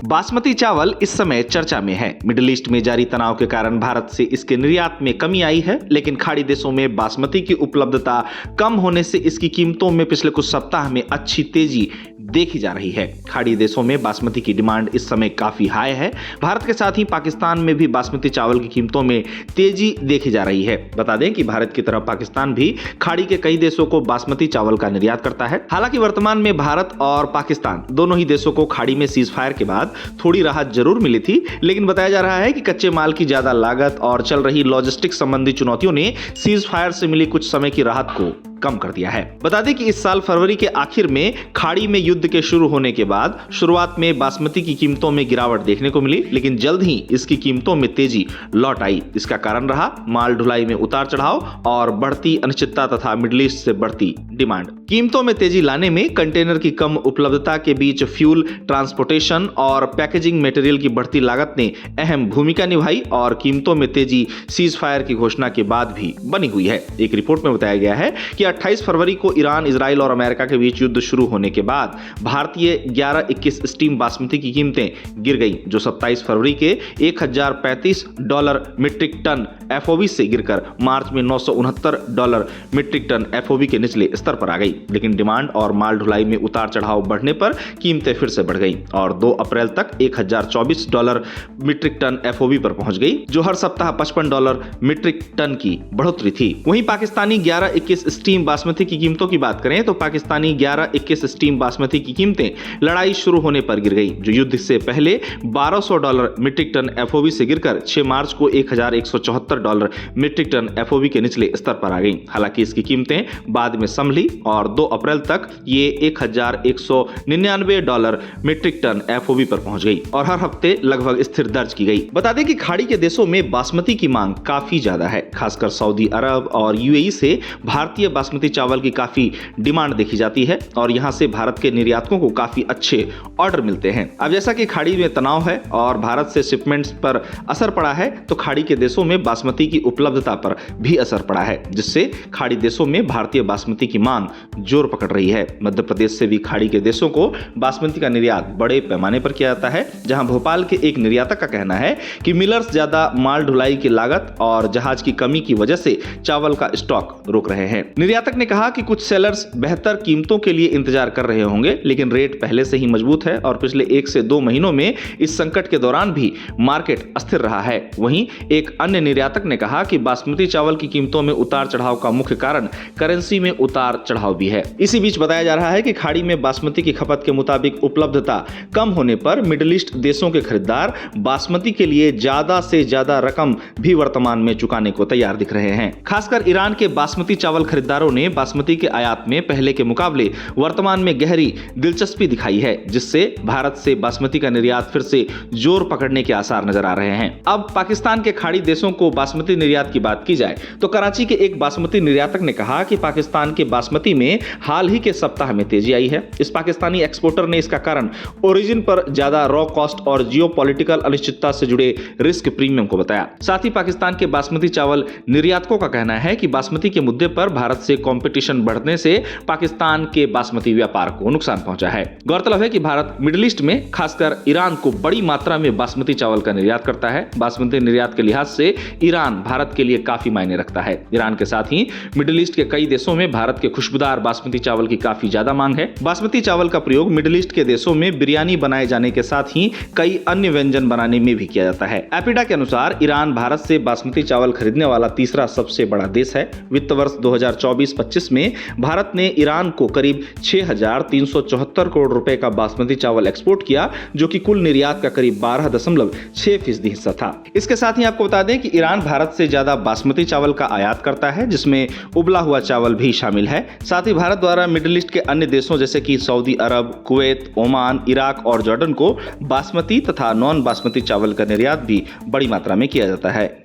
बासमती चावल इस समय चर्चा में है। मिडिल ईस्ट में जारी तनाव के कारण भारत से इसके निर्यात में कमी आई है, लेकिन खाड़ी देशों में बासमती की उपलब्धता कम होने से इसकी कीमतों में पिछले कुछ सप्ताह में अच्छी तेजी देखी जा रही है। खाड़ी देशों में बासमती की डिमांड इस समय काफी हाई है। भारत के साथ ही पाकिस्तान में भी बासमती चावल की कीमतों में तेजी देखी जा रही है। बता दें कि भारत की तरह पाकिस्तान भी खाड़ी के कई देशों को बासमती चावल का निर्यात करता है। हालांकि वर्तमान में भारत और पाकिस्तान दोनों ही देशों को खाड़ी में सीज फायर के बाद थोड़ी राहत जरूर मिली थी, लेकिन बताया जा रहा है कि कच्चे माल की ज्यादा लागत और चल रही लॉजिस्टिक्स संबंधी चुनौतियों ने सीज फायर से मिली कुछ समय की राहत को कम कर दिया है। बता दें कि इस साल फरवरी के आखिर में खाड़ी में युद्ध के शुरू होने के बाद शुरुआत में बासमती की कीमतों में गिरावट देखने को मिली, लेकिन जल्द ही इसकी कीमतों में तेजी लौट आई। इसका कारण रहा माल ढुलाई में उतार चढ़ाव और बढ़ती अनिश्चितता तथा मिडिल ईस्ट से बढ़ती डिमांड। कीमतों में तेजी लाने में कंटेनर की कम उपलब्धता के बीच फ्यूल, ट्रांसपोर्टेशन और पैकेजिंग मटेरियल की बढ़ती लागत ने अहम भूमिका निभाई और कीमतों में तेजी सीज फायर की घोषणा के बाद भी बनी हुई है। एक रिपोर्ट में बताया गया है कि 28 फरवरी को ईरान, इजराइल और अमेरिका के बीच युद्ध शुरू होने के बाद भारतीय 11-21 स्टीम बासमती की कीमतें गिर गईं, जो 27 फरवरी के $1035 मीट्रिक टन एफओबी से गिरकर मार्च में $969 मीट्रिक टन एफओबी के निचले स्तर पर आ गई। लेकिन डिमांड और माल ढुलाई में उतार चढ़ाव बढ़ने पर कीमतें फिर से बढ़ गईं और 2 अप्रैल तक $1024 मीट्रिक टन एफओबी पर पहुंच गई, जो हर सप्ताह $55 मीट्रिक टन की बढ़ोतरी थी। वहीं पाकिस्तानी 11-21 स्टीम बासमती की कीमतों की बात करें तो पाकिस्तानी 11-21 स्टीम बासमती की कीमतें लड़ाई शुरू होने पर गिर गई, जो युद्ध से पहले $1200 मीट्रिक टन एफओबी से गिरकर 6 मार्च को $1174 मीट्रिक टन एफओबी के निचले स्तर पर आ गई। हालांकि इसकी कीमतें बाद में संभली और 2 अप्रैल तक ये $1199 मीट्रिक टन एफओबी पर पहुंच गई और हर हफ्ते लगभग स्थिर दर्ज की गई। बता दें कि खाड़ी के देशों में बासमती की मांग काफी ज्यादा है। खासकर सऊदी अरब और यूएई से भारतीय बासमती चावल की काफी डिमांड देखी जाती है और यहां से भारत के निर्यातकों को काफी अच्छे ऑर्डर मिलते हैं। अब जैसा कि खाड़ी में तनाव है और भारत से शिपमेंट्स पर असर पड़ा है, तो खाड़ी के देशों में बासमती की उपलब्धता पर भी असर पड़ा है, जिससे खाड़ी देशों में भारतीय बासमती की मांग जोर पकड़ रही है। मध्य प्रदेश से भी खाड़ी के देशों को बासमती का निर्यात बड़े पैमाने पर किया जाता है, जहां भोपाल के एक निर्यातक का कहना है कि मिलर्स ज्यादा माल ढुलाई की लागत और जहाज की कमी की वजह से चावल का स्टॉक रोक रहे हैं। निर्यातक ने कहा कि कुछ सेलर्स बेहतर कीमतों के लिए इंतजार कर रहे होंगे, लेकिन रेट पहले से ही मजबूत है और पिछले 1 से 2 महीनों में इस संकट के दौरान भी मार्केट अस्थिर रहा है। वहीं एक अन्य निर्यातक ने कहा कि बासमती चावल की कीमतों में उतार चढ़ाव का मुख्य कारण करेंसी में उतार चढ़ाव भी है। इसी बीच बताया जा रहा है कि खाड़ी में बासमती की खपत के मुताबिक उपलब्धता कम होने पर मिडिल ईस्ट देशों के खरीदार बासमती के लिए ज्यादा से ज्यादा रकम भी वर्तमान में चुकाने को तैयार दिख रहे हैं। खासकर ईरान के बासमती चावल खरीदारों ने बासमती के आयात में पहले के मुकाबले वर्तमान में गहरी दिलचस्पी दिखाई है, जिससे भारत से बासमती का निर्यात फिर से जोर पकड़ने के आसार नजर आ रहे हैं। अब पाकिस्तान के खाड़ी देशों को बासमती निर्यात की बात की जाए तो कराची के एक बासमती निर्यातक ने कहा कि पाकिस्तान के बासमती में हाल ही के सप्ताह में तेजी आई है। इस पाकिस्तानी एक्सपोर्टर ने इसका कारण ओरिजिन पर ज्यादा रॉ कॉस्ट और जियोपॉलिटिकल अनिश्चितता से जुड़े रिस्क प्रीमियम को बताया। साथ ही पाकिस्तान के बासमती चावल निर्यातकों का कहना है कि बासमती के मुद्दे पर भारत से कंपटीशन बढ़ने से पाकिस्तान के बासमती व्यापार को नुकसान पहुंचा है। गौरतलब है कि भारत मिडिल ईस्ट में खासकर ईरान को बड़ी मात्रा में बासमती चावल का निर्यात करता है। बासमती निर्यात के लिहाज से ईरान भारत के लिए काफी मायने रखता है। ईरान के साथ ही मिडिल ईस्ट के कई देशों में भारत के खुशबूदार बासमती चावल की काफी ज्यादा मांग है। बासमती चावल का प्रयोग मिडिल ईस्ट के देशों में बिरयानी बनाए जाने के साथ ही कई अन्य व्यंजन बनाने में भी किया जाता है। एपिडा के अनुसार ईरान भारत से बासमती चावल खरीदने वाला तीसरा सबसे बड़ा देश है। वित्त वर्ष 2024-25 में भारत ने ईरान को करीब 6,374 करोड़ रुपए का बासमती चावल एक्सपोर्ट किया, जो कि कुल निर्यात का करीब 12.6% हिस्सा था। इसके साथ ही आपको बता दें कि ईरान भारत से ज्यादा बासमती चावल का आयात करता है, जिसमें उबला हुआ चावल भी शामिल है। साथ ही भारत द्वारा मिडिल ईस्ट के अन्य देशों जैसे कि सऊदी अरब, कुवैत, ओमान, इराक और जॉर्डन को बासमती तथा नॉन बासमती चावल का निर्यात भी बड़ी मात्रा में किया जाता है।